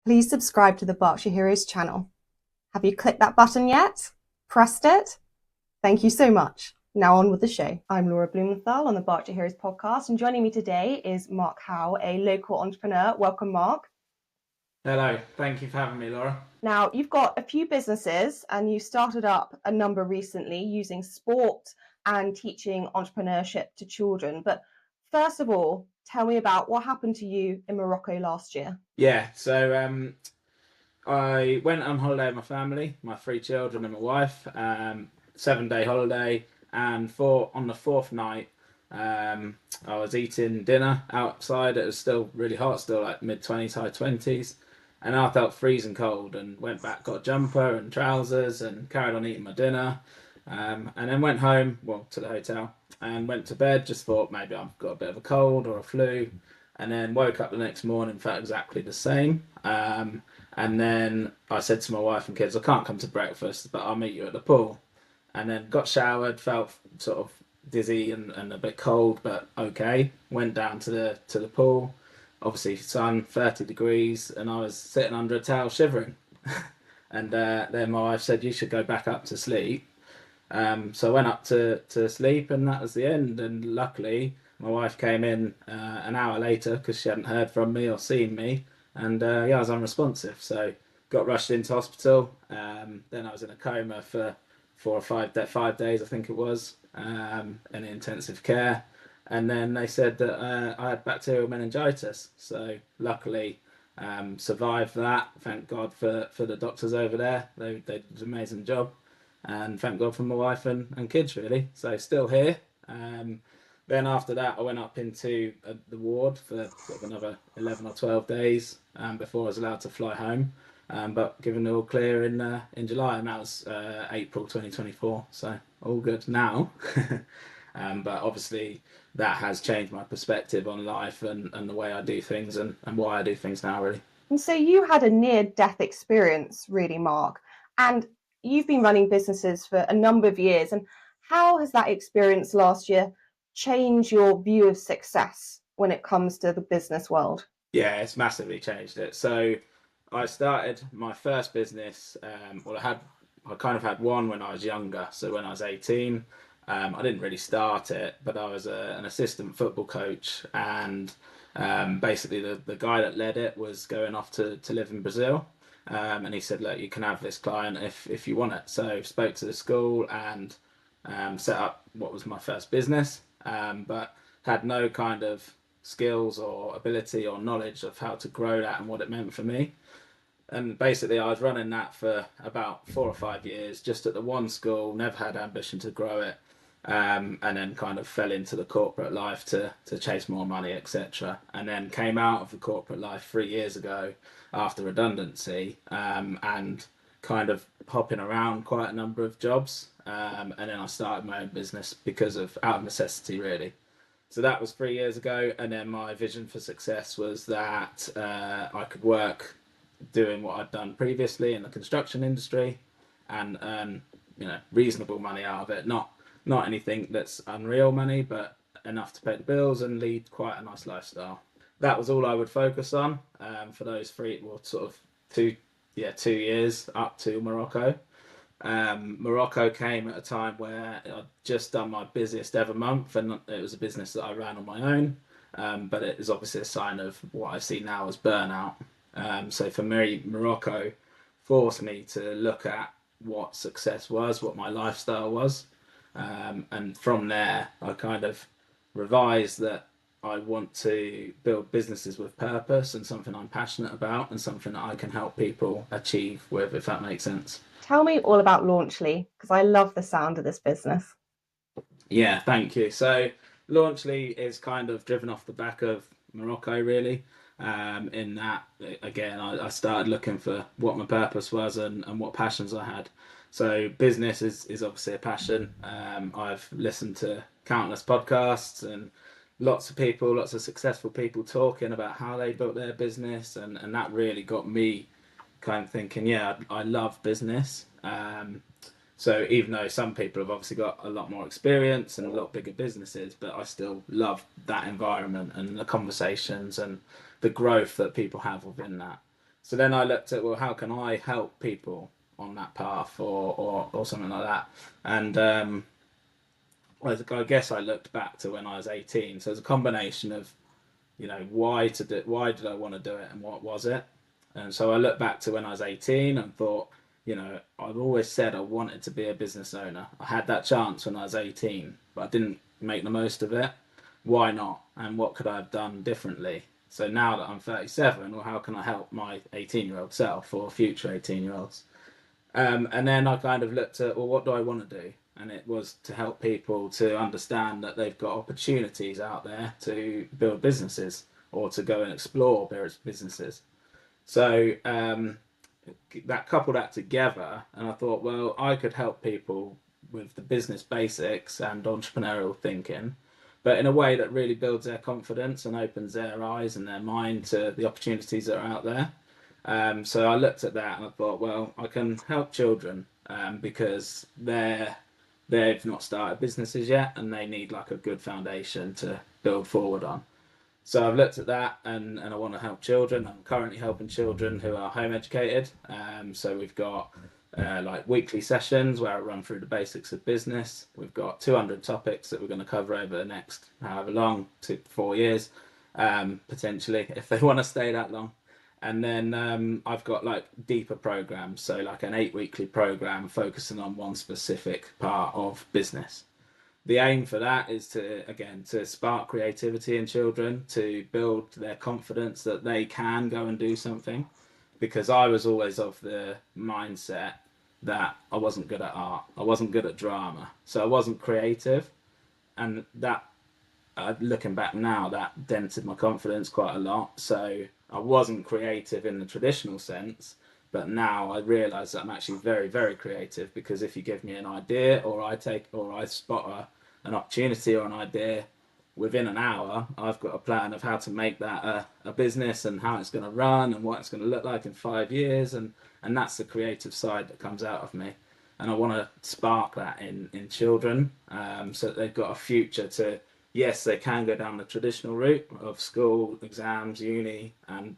please subscribe to the Berkshire Heroes channel. Have you clicked that button yet? Pressed it? Thank you so much. Now on with the show. I'm Laura Blumenthal on the Berkshire Heroes podcast, and joining me today is Mark Howell, a local entrepreneur. Welcome, Mark. Hello, thank you for having me, Laura. Now, you've got a few businesses and you started up a number recently using sport and teaching entrepreneurship to children. But first of all, tell me about what happened to you in Morocco last year. I went on holiday with my family, my three children and my wife, 7-day holiday, and on the fourth night, I was eating dinner outside. It was still really hot, still like mid-20s, high 20s, and I felt freezing cold and went back, got a jumper and trousers and carried on eating my dinner, and then went home, well, to the hotel, and went to bed, just thought maybe I've got a bit of a cold or a flu, and then woke up the next morning, felt exactly the same. And then I said to my wife and kids, I can't come to breakfast, but I'll meet you at the pool. And then got showered, felt sort of dizzy and a bit cold, but okay. Went down to the pool. Obviously, sun, 30 degrees, and I was sitting under a towel shivering. And then my wife said, you should go back up to sleep. So I went up to sleep, and that was the end. And luckily, my wife came in an hour later because she hadn't heard from me or seen me. And yeah, I was unresponsive. So got rushed into hospital. Then I was in a coma for 5 days, I think it was, in intensive care. And then they said that I had bacterial meningitis. So luckily, survived that. Thank God for the doctors over there. They did an amazing job. And thank God for my wife and kids, really. So still here. Then after that, I went up into the ward for sort of another 11 or 12 days before I was allowed to fly home. But given the all clear in July, and that was April 2024. So all good now. But obviously, that has changed my perspective on life and the way I do things and why I do things now, really. And so you had a near-death experience, really, Mark, and you've been running businesses for a number of years. And how has that experience last year changed your view of success when it comes to the business world? Yeah, it's massively changed it. So I started my first business. I kind of had one when I was younger. So when I was 18, I didn't really start it, but I was an assistant football coach, and basically the guy that led it was going off to live in Brazil. And he said, look, you can have this client if you want it. So spoke to the school and set up what was my first business, but had no kind of skills or ability or knowledge of how to grow that and what it meant for me. And basically, I was running that for about 4 or 5 years, just at the one school, never had ambition to grow it, and then kind of fell into the corporate life to chase more money, etc. And then came out of the corporate life 3 years ago after redundancy, and kind of hopping around quite a number of jobs. And then I started my own business because of out of necessity, really. So that was 3 years ago, and then my vision for success was that I could work doing what I'd done previously in the construction industry and earn, reasonable money out of it. Not anything that's unreal money, but enough to pay the bills and lead quite a nice lifestyle. That was all I would focus on for those sort of 2 years up to Morocco. Morocco came at a time where I'd just done my busiest ever month, and it was a business that I ran on my own. But it is obviously a sign of what I see now as burnout. So for me, Morocco forced me to look at what success was, what my lifestyle was. And from there, I kind of revised that I want to build businesses with purpose and something I'm passionate about and something that I can help people achieve with, if that makes sense. Tell me all about Launchly, because I love the sound of this business. Yeah, thank you. So Launchly is kind of driven off the back of Morocco, really. In that, again, I started looking for what my purpose was and what passions I had. So business is obviously a passion. I've listened to countless podcasts and lots of people, lots of successful people talking about how they built their business, and that really got me kind of thinking, yeah, I love business. So even though some people have obviously got a lot more experience and a lot bigger businesses, but I still love that environment and the conversations and the growth that people have within that. So then I looked at, well, how can I help people on that path, or something like that. And I guess I looked back to when I was 18. So it's a combination of, why did I want to do it, and what was it? And so I looked back to when I was 18 and thought, I've always said I wanted to be a business owner. I had that chance when I was 18, but I didn't make the most of it. Why not? And what could I have done differently? So now that I'm 37, well, how can I help my 18-year-old self or future 18-year-olds? And then I kind of looked at, well, what do I want to do? And it was to help people to understand that they've got opportunities out there to build businesses or to go and explore businesses. So that coupled that together, and I thought, well, I could help people with the business basics and entrepreneurial thinking, but in a way that really builds their confidence and opens their eyes and their mind to the opportunities that are out there. So I looked at that and I thought, well, I can help children because they've not started businesses yet and they need like a good foundation to build forward on. So I've looked at that, and I want to help children. I'm currently helping children who are home educated. So we've got like weekly sessions where I run through the basics of business. We've got 200 topics that we're going to cover over the next however long, 2 to 4 years, potentially, if they want to stay that long. And then I've got like deeper programs, so like an 8 weekly program focusing on one specific part of business. The aim for that is to spark creativity in children, to build their confidence that they can go and do something, because I was always of the mindset that I wasn't good at art, I wasn't good at drama, so I wasn't creative. And that, looking back now, that dented my confidence quite a lot. So I wasn't creative in the traditional sense, but now I realise that I'm actually very, very creative, because if you give me an idea, or I spot an opportunity or an idea, within an hour, I've got a plan of how to make that a business, and how it's going to run, and what it's going to look like in 5 years, and that's the creative side that comes out of me. And I want to spark that in children, so that they've got a future to, yes, they can go down the traditional route of school, exams, uni, and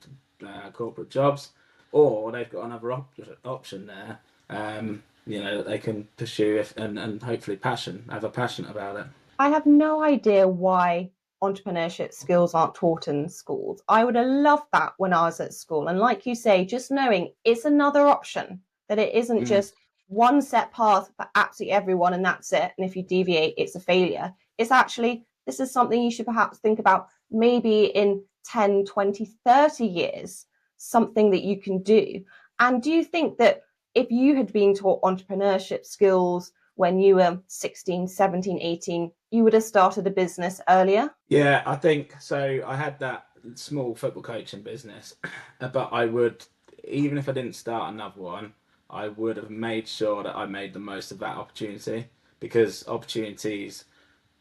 corporate jobs, or they've got another option there, that they can pursue, and hopefully have a passion about it. I have no idea why entrepreneurship skills aren't taught in schools. I would have loved that when I was at school. And like you say, just knowing it's another option, that it isn't Mm. just one set path for absolutely everyone and that's it. And if you deviate, it's a failure. It's actually, this is something you should perhaps think about maybe in 10, 20, 30 years, something that you can do. And do you think that if you had been taught entrepreneurship skills when you were 16, 17, 18, you would have started a business earlier? Yeah, I think so. I had that small football coaching business, but I would, even if I didn't start another one, I would have made sure that I made the most of that opportunity, because opportunities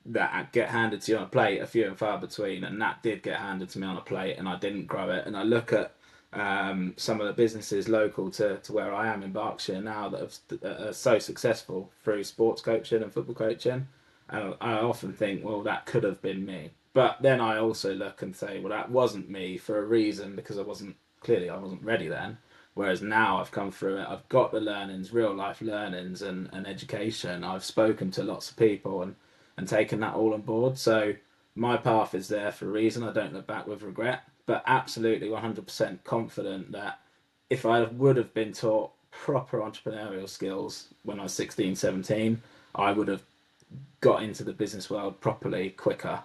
that get handed to you on a plate are few and far between, and that did get handed to me on a plate, and I didn't grow it. And I look at some of the businesses local to where I am in Berkshire now that are so successful through sports coaching and football coaching. And I often think, well, that could have been me. But then I also look and say, well, that wasn't me for a reason, because I wasn't ready then. Whereas now I've come through it, I've got the learnings, real life learnings, and education. I've spoken to lots of people, and taken that all on board. So my path is there for a reason. I don't look back with regret, but absolutely 100% confident that if I would have been taught proper entrepreneurial skills when I was 16, 17, I would have got into the business world properly quicker.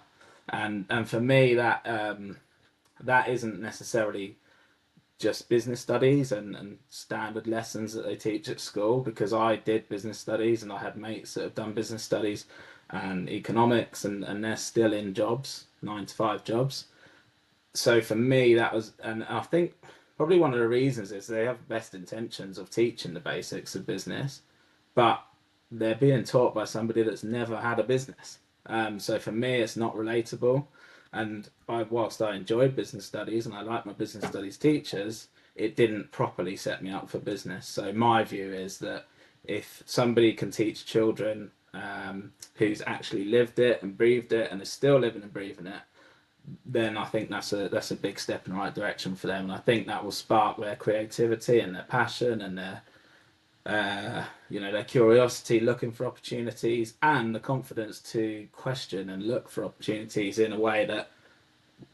And for me, that isn't necessarily just business studies and standard lessons that they teach at school, because I did business studies and I had mates that have done business studies and economics, and they're still in jobs, 9 to 5 jobs. So for me, that was, and I think probably one of the reasons is they have best intentions of teaching the basics of business, but they're being taught by somebody that's never had a business. So for me, it's not relatable. And whilst I enjoyed business studies and I like my business studies teachers, it didn't properly set me up for business. So my view is that if somebody can teach children who's actually lived it and breathed it and is still living and breathing it, then I think that's a big step in the right direction for them, and I think that will spark their creativity and their passion and their their curiosity, looking for opportunities, and the confidence to question and look for opportunities in a way that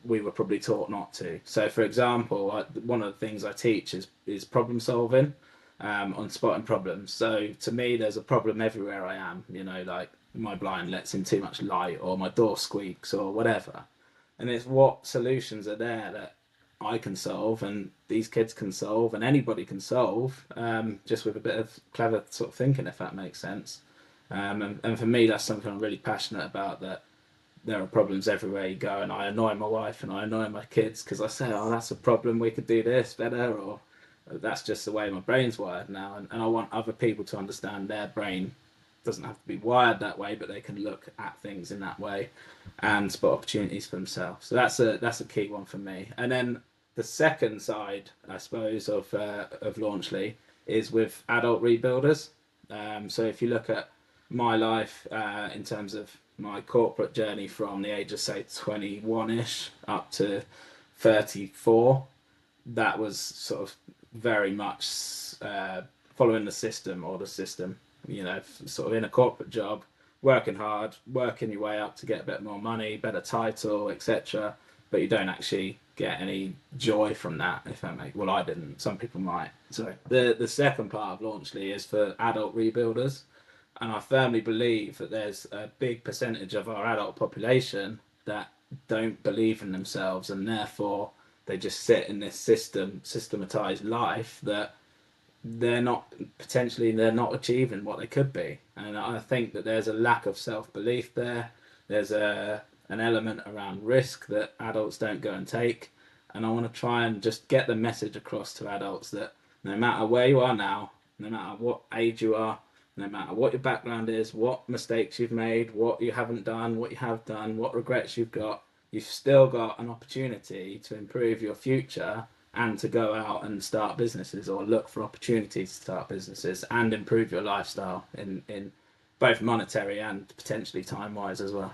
we were probably taught not to. So, for example, one of the things I teach is problem solving, on spotting problems. So, to me, there's a problem everywhere I am. Like my blind lets in too much light, or my door squeaks, or whatever. And it's what solutions are there that I can solve, and these kids can solve, and anybody can solve, just with a bit of clever sort of thinking, if that makes sense. And for me, that's something I'm really passionate about. That there are problems everywhere you go, and I annoy my wife and I annoy my kids because I say, "Oh, that's a problem. We could do this better," or "That's just the way my brain's wired now." And I want other people to understand their brain doesn't have to be wired that way, but they can look at things in that way and spot opportunities for themselves. So that's a key one for me. And then the second side, I suppose, of Launchly is with adult rebuilders. So if you look at my life, in terms of my corporate journey from the age of say 21ish up to 34, that was sort of very much following the system, sort of in a corporate job, working hard, working your way up to get a bit more money, better title, etc. But you don't actually get any joy from that, if that makes. Well, I didn't. Some people might. So the second part of Launchly is for adult rebuilders, and I firmly believe that there's a big percentage of our adult population that don't believe in themselves, and therefore they just sit in this systematized life that they're not achieving what they could be. And I think that there's a lack of self-belief there. There's an element around risk that adults don't go and take, and I want to try and just get the message across to adults that no matter where you are now, no matter what age you are, no matter what your background is, what mistakes you've made, what you haven't done, what you have done, what regrets you've still got an opportunity to improve your future and to go out and start businesses or look for opportunities to start businesses and improve your lifestyle in both monetary and potentially time wise as well.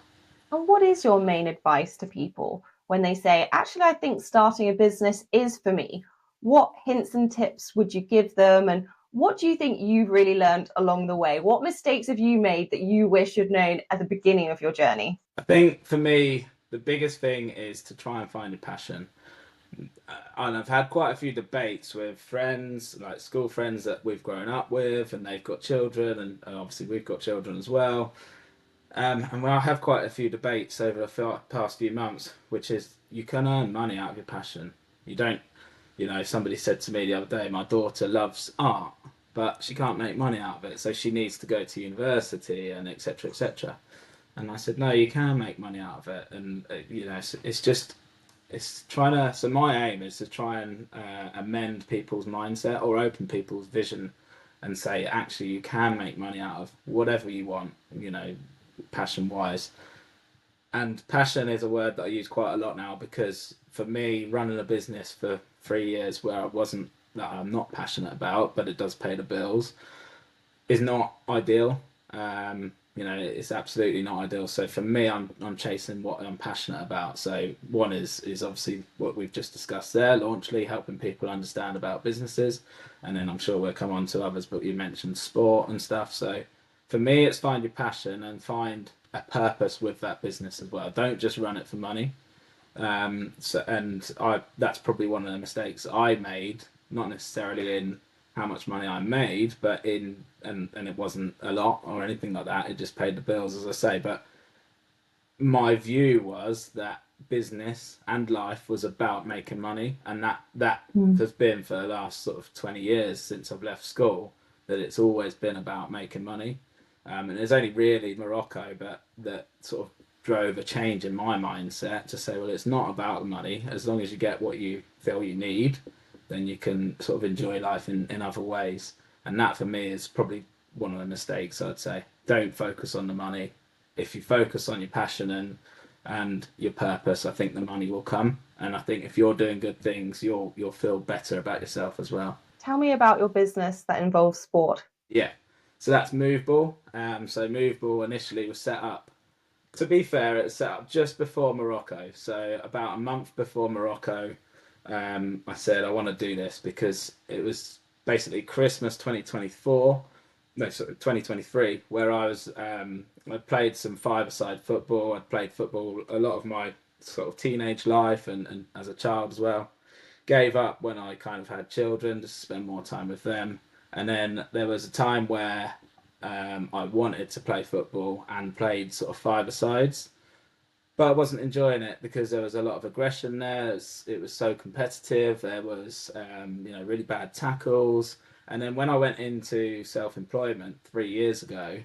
And what is your main advice to people when they say, actually, I think starting a business is for me? What hints and tips would you give them? And what do you think you've really learned along the way? What mistakes have you made that you wish you'd known at the beginning of your journey? I think for me, the biggest thing is to try and find a passion. And I've had quite a few debates with friends, like school friends that we've grown up with, and they've got children, and obviously we've got children as well. And I have quite a few debates over the past few months, which is you can earn money out of your passion. You don't, somebody said to me the other day, my daughter loves art, but she can't make money out of it, so she needs to go to university and etc. etc. And I said, no, you can make money out of it, and it's just it's trying to. So my aim is to try and amend people's mindset or open people's vision, and say actually you can make money out of whatever you want, passion wise. And passion is a word that I use quite a lot now because for me, running a business for 3 years where I wasn't that I'm not passionate about, but it does pay the bills, is not ideal. It's absolutely not ideal. So for me, I'm chasing what I'm passionate about. So one is obviously what we've just discussed there, Launchly, helping people understand about businesses, and then I'm sure we'll come on to others. But you mentioned sport and stuff. So for me, it's find your passion and find a purpose with that business as well. Don't just run it for money. That's probably one of the mistakes I made, not necessarily in how much money I made, but and it wasn't a lot or anything like that. It just paid the bills, as I say. But my view was that business and life was about making money, and that Mm. has been for the last sort of 20 years since I've left school. That it's always been about making money, and it's only really Morocco, but that sort of drove a change in my mindset to say, well, it's not about the money. As long as you get what you feel you need, then you can sort of enjoy life in other ways. And that for me is probably one of the mistakes I'd say. Don't focus on the money. If you focus on your passion and your purpose, I think the money will come. And I think if you're doing good things, you'll feel better about yourself as well. Tell me about your business that involves sport. Yeah. So that's Movable. So Movable initially was set up To be fair, it set up just before Morocco. So about a month before Morocco, I said I want to do this because it was basically Christmas 2024, no, sorry, 2023, where I played some five-a-side football. I'd played football a lot of my sort of teenage life and as a child as well. Gave up when I kind of had children just to spend more time with them. And then there was a time where I wanted to play football and played sort of five-a-sides, but I wasn't enjoying it because there was a lot of aggression there. It was so competitive. There was, really bad tackles. And then when I went into self-employment 3 years ago,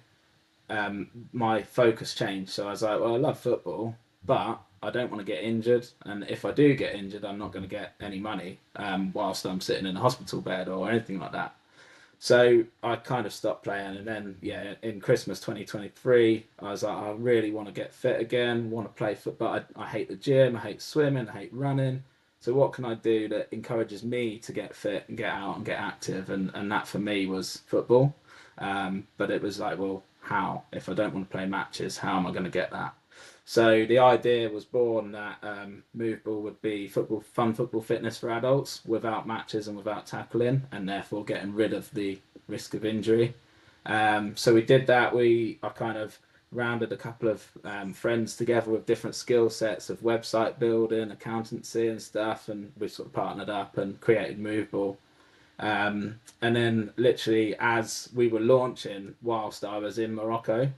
my focus changed. So I was like, well, I love football, but I don't want to get injured. And if I do get injured, I'm not going to get any money whilst I'm sitting in a hospital bed or anything like that. So I kind of stopped playing, and then yeah, in Christmas 2023, I was like, I really want to get fit again, want to play football. I hate the gym, I hate swimming, I hate running. So what can I do that encourages me to get fit and get out and get active? And that for me was football. But it was like, well, how? If I don't want to play matches, how am I going to get that? So the idea was born that Moveball would be fun football fitness for adults without matches and without tackling, and therefore getting rid of the risk of injury. So we did that. I kind of rounded a couple of friends together with different skill sets of website building, accountancy, and stuff, and we sort of partnered up and created Moveball. And then literally as we were launching, whilst I was in Morocco,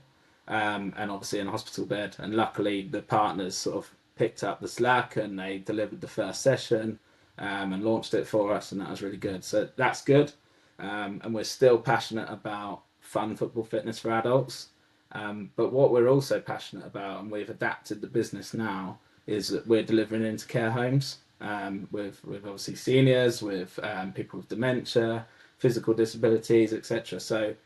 and obviously in a hospital bed, and luckily the partners sort of picked up the slack and they delivered the first session and launched it for us, and that was really good. So that's good. And we're still passionate about fun football fitness for adults. But what we're also passionate about, and we've adapted the business now, is that we're delivering into care homes with obviously seniors, with people with dementia, physical disabilities, etc. So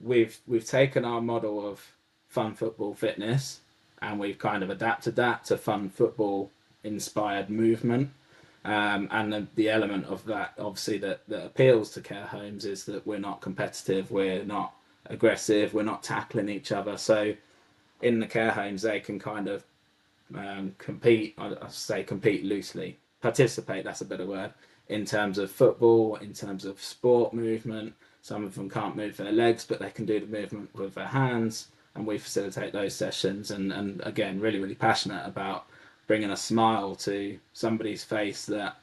we've taken our model of fun football fitness and we've kind of adapted that to fun football inspired movement. And the element of that, obviously, that appeals to care homes is that we're not competitive, we're not aggressive, we're not tackling each other. So in the care homes, they can kind of compete, I say compete loosely, participate, that's a better word, in terms of football, in terms of sport movement. Some of them can't move their legs, but they can do the movement with their hands, and we facilitate those sessions. And again, really, really passionate about bringing a smile to somebody's face that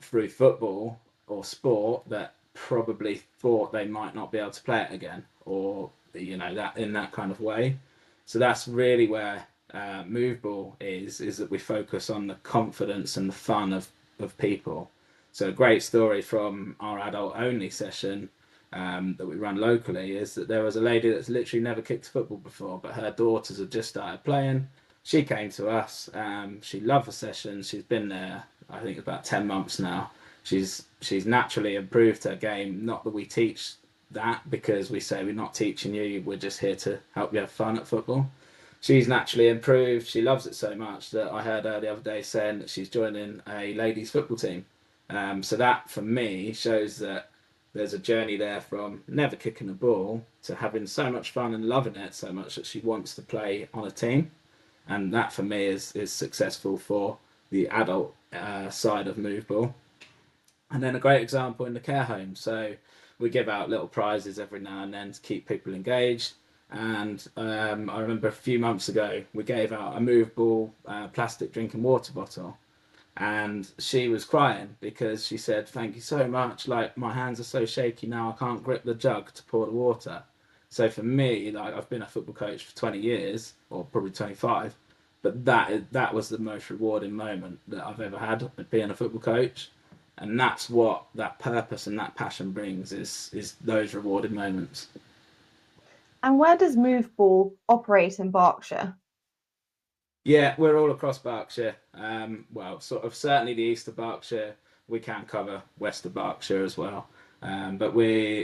through football or sport that probably thought they might not be able to play it again, or that in that kind of way. So that's really where Moveball is that we focus on the confidence and the fun of people. So a great story from our adult only session that we run locally is that there was a lady that's literally never kicked a football before, but her daughters had just started playing. She came to us. She loved the session. She's been there, I think, about 10 months now. She's naturally improved her game. Not that we teach that, because we say we're not teaching you. We're just here to help you have fun at football. She's naturally improved. She loves it so much that I heard her the other day saying that she's joining a ladies football team. So that for me shows that there's a journey there from never kicking a ball to having so much fun and loving it so much that she wants to play on a team. And that for me is successful for the adult side of Moveball. And then a great example in the care home. So we give out little prizes every now and then to keep people engaged. And I remember a few months ago we gave out a movable plastic drinking water bottle, and she was crying because she said, "Thank you so much. Like, my hands are so shaky now, I can't grip the jug to pour the water." So for me, like, I've been a football coach for 20 years, or probably 25, but that was the most rewarding moment that I've ever had being a football coach. And that's what that purpose and that passion brings, is those rewarding moments. And where does Moveball operate in Berkshire? Yeah, we're all across Berkshire. Well, sort of certainly the east of Berkshire. We can cover west of Berkshire as well. But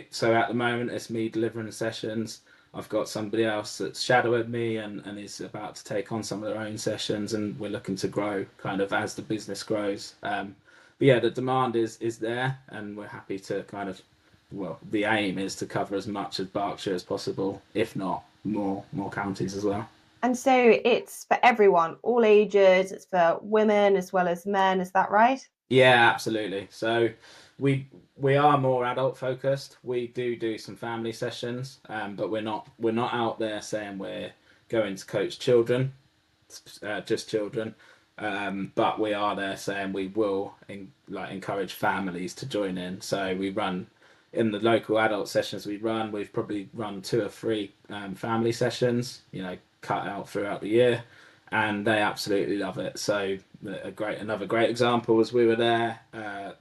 so at the moment it's me delivering sessions. I've got somebody else that's shadowing me and is about to take on some of their own sessions, and we're looking to grow kind of as the business grows. But yeah, the demand is there, and we're happy to kind of, well, the aim is to cover as much of Berkshire as possible, if not more counties as well. And so it's for everyone, all ages, it's for women as well as men, is that right? Yeah, absolutely. So we we are more adult focused. We do some family sessions, but we're not out there saying we're going to coach children, just children. But we are there saying we will encourage families to join in. So we run in the local adult sessions we run. We've probably run two or three family sessions, cut out throughout the year, and they absolutely love it. So another great example was we were there.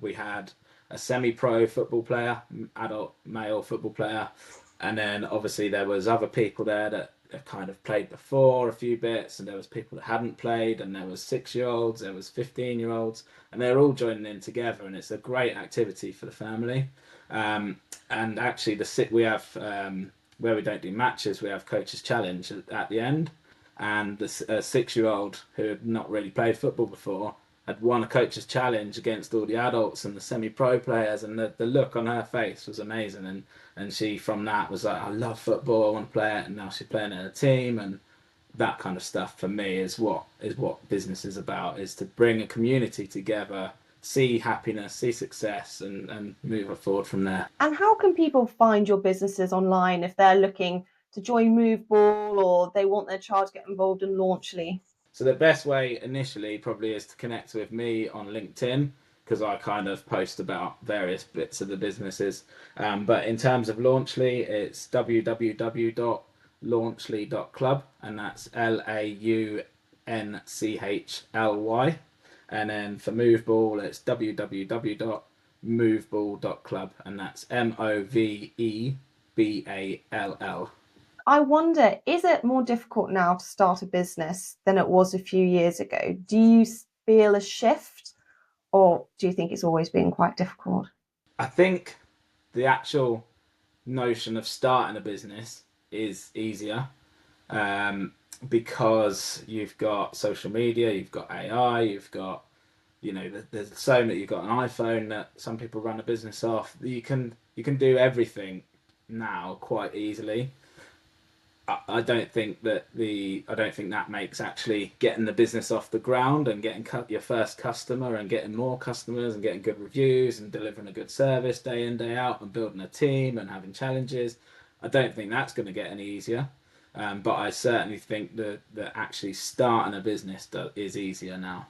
We had a semi-pro football player, adult male football player, and then obviously there was other people there that have kind of played before a few bits, and there was people that hadn't played, and there was 6-year-olds, there was 15-year-olds, and they're all joining in together, and it's a great activity for the family. And actually, we have where we don't do matches, we have coaches challenge at the end, and the 6-year-old who had not really played football before had won a coach's challenge against all the adults and the semi-pro players, and the look on her face was amazing. And she from that was like, I love football, I want to play it, and now she's playing in a team. And that kind of stuff for me is what business is about, is to bring a community together, see happiness, see success, and move it forward from there. And how can people find your businesses online if they're looking to join Moveball or they want their child to get involved in Launchly? So the best way initially probably is to connect with me on LinkedIn, because I kind of post about various bits of the businesses. But in terms of Launchly, it's www.launchly.club, and that's Launchley. And then for Moveball, it's www.moveball.club, and that's Moveball. I wonder, is it more difficult now to start a business than it was a few years ago? Do you feel a shift or do you think it's always been quite difficult? I think the actual notion of starting a business is easier, um, because you've got social media, you've got AI, you've got, there's so many. You've got an iPhone that some people run a business off. You can do everything now quite easily. I don't think that makes actually getting the business off the ground and getting your first customer and getting more customers and getting good reviews and delivering a good service day in day out and building a team and having challenges. I don't think that's going to get any easier. But I certainly think that actually starting a business is easier now.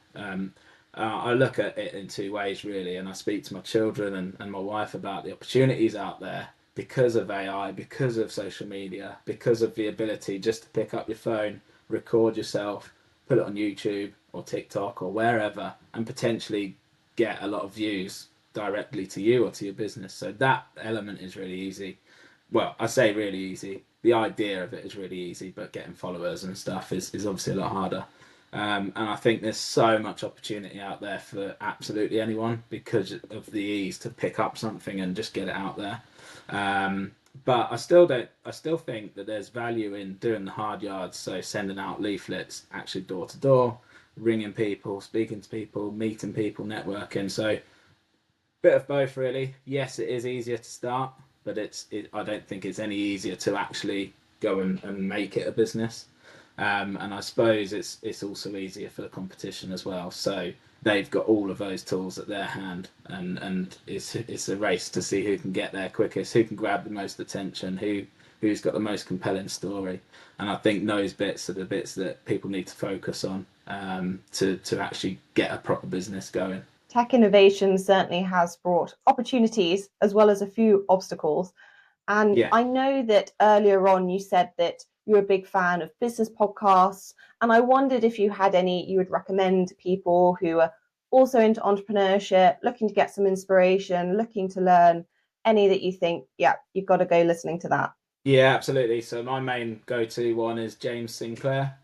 I look at it in two ways really, and I speak to my children and my wife about the opportunities out there because of AI, because of social media, because of the ability just to pick up your phone, record yourself, put it on YouTube or TikTok or wherever, and potentially get a lot of views directly to you or to your business. So that element is really easy. Well, I say really easy. The idea of it is really easy, but getting followers and stuff is obviously a lot harder. And I think there's so much opportunity out there for absolutely anyone because of the ease to pick up something and just get it out there. Um, but I still don't. I still think that there's value in doing the hard yards. So sending out leaflets, actually door to door, ringing people, speaking to people, meeting people, networking. So bit of both, really. Yes, it is easier to start, but I don't think it's any easier to actually go and make it a business. And I suppose it's also easier for the competition as well. So they've got all of those tools at their hand, and it's a race to see who can get there quickest, who can grab the most attention, who's got the most compelling story. And I think those bits are the bits that people need to focus on, to actually get a proper business going. Tech innovation certainly has brought opportunities as well as a few obstacles. And Yeah. I know that earlier on you said that you're a big fan of business podcasts. And I wondered if you had any you would recommend to people who are also into entrepreneurship, looking to get some inspiration, looking to learn, any that you think, yeah, you've got to go listening to that. Yeah, absolutely. So my main go-to one is James Sinclair,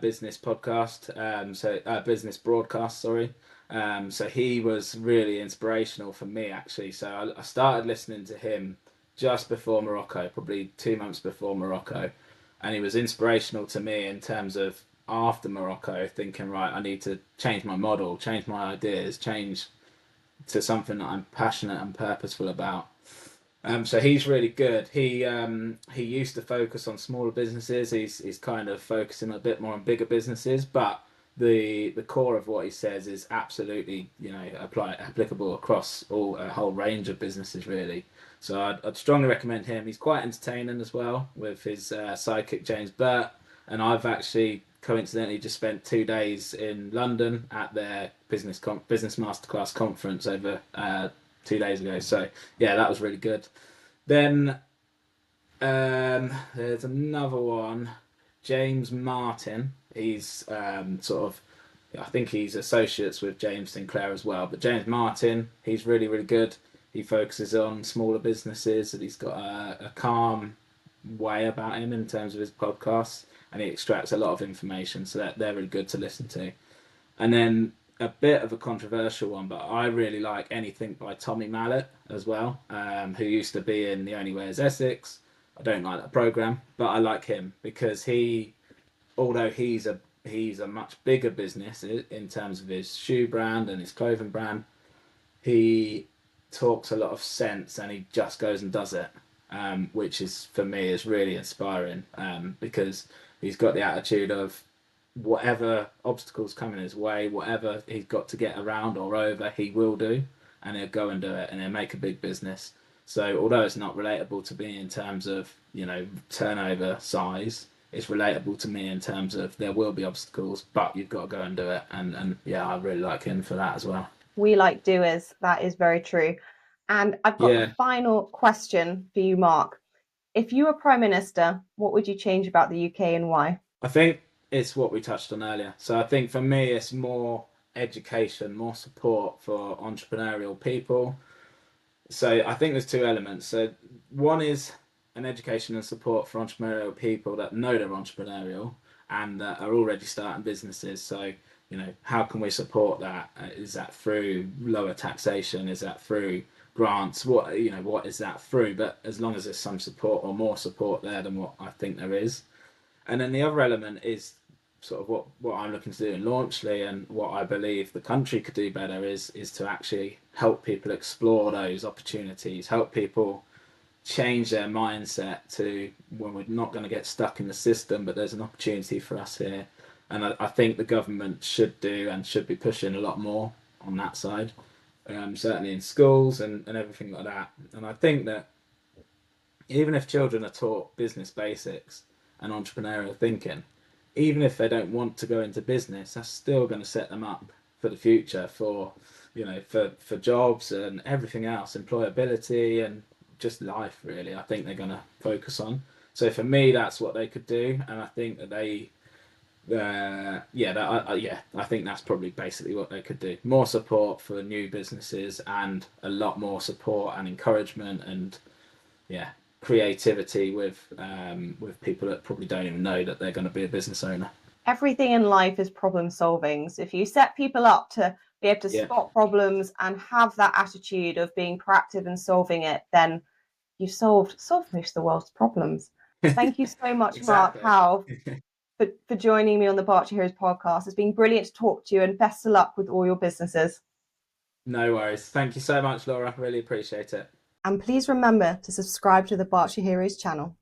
business podcast. Business broadcast. Sorry. So he was really inspirational for me actually. So I started listening to him just before Morocco, probably 2 months before Morocco, and he was inspirational to me in terms of after Morocco, thinking right, I need to change my model, change my ideas, change to something that I'm passionate and purposeful about. So he's really good. He used to focus on smaller businesses. He's kind of focusing a bit more on bigger businesses, but the core of what he says is absolutely, applicable across a whole range of businesses really. So I'd strongly recommend him. He's quite entertaining as well with his sidekick James Burt, and I've actually coincidentally just spent 2 days in London at their business masterclass conference over 2 days ago. So yeah, that was really good. Then there's another one, James Martin. He's I think he's associates with James Sinclair as well. But James Martin, he's really, really good. He focuses on smaller businesses and he's got a calm way about him in terms of his podcasts and he extracts a lot of information. So they're really good to listen to. And then a bit of a controversial one, but I really like anything by Tommy Mallet as well, who used to be in The Only Way is Essex. I don't like that program, but I like him because although he's a much bigger business in terms of his shoe brand and his clothing brand, he talks a lot of sense and he just goes and does it, which is for me is really inspiring because he's got the attitude of whatever obstacles come in his way, whatever he's got to get around or over, he will do, and he'll go and do it, and he'll make a big business. So although it's not relatable to me in terms of turnover size, it's relatable to me in terms of there will be obstacles, but you've got to go and do it. And yeah, I really like him for that as well. We like doers. That is very true. And I've got the Yeah, final question for you, Mark. If you were Prime Minister, what would you change about the UK and why? I think it's what we touched on earlier. So I think for me, it's more education, more support for entrepreneurial people. So I think there's two elements. So one is an education and support for entrepreneurial people that know they're entrepreneurial and that are already starting businesses. So how can we support that? Is that through lower taxation? Is that through grants? What is that through? But as long as there's some support or more support there than what I think there is, and then the other element is sort of what I'm looking to do in Launchly and what I believe the country could do better is to actually help people explore those opportunities, help people change their mindset to when we're not going to get stuck in the system, but there's an opportunity for us here. And I think the government should do and should be pushing a lot more on that side, certainly in schools and everything like that. And I think that even if children are taught business basics and entrepreneurial thinking, even if they don't want to go into business, that's still going to set them up for the future for for jobs and everything else, employability and just life really. I think they're going to focus on. So for me, that's what they could do, and I think that they I think that's probably basically what they could do. More support for new businesses and a lot more support and encouragement and yeah, creativity with people that probably don't even know that they're going to be a business owner. Everything in life is problem solving. So if you set people up to be able to Yeah, spot problems and have that attitude of being proactive and solving it, then you've solved most of the world's problems. Thank you so much, Mark exactly. Howell, for joining me on the Berkshire Heroes podcast. It's been brilliant to talk to you and best of luck with all your businesses. No worries. Thank you so much, Laura. Really appreciate it. And please remember to subscribe to the Berkshire Heroes channel.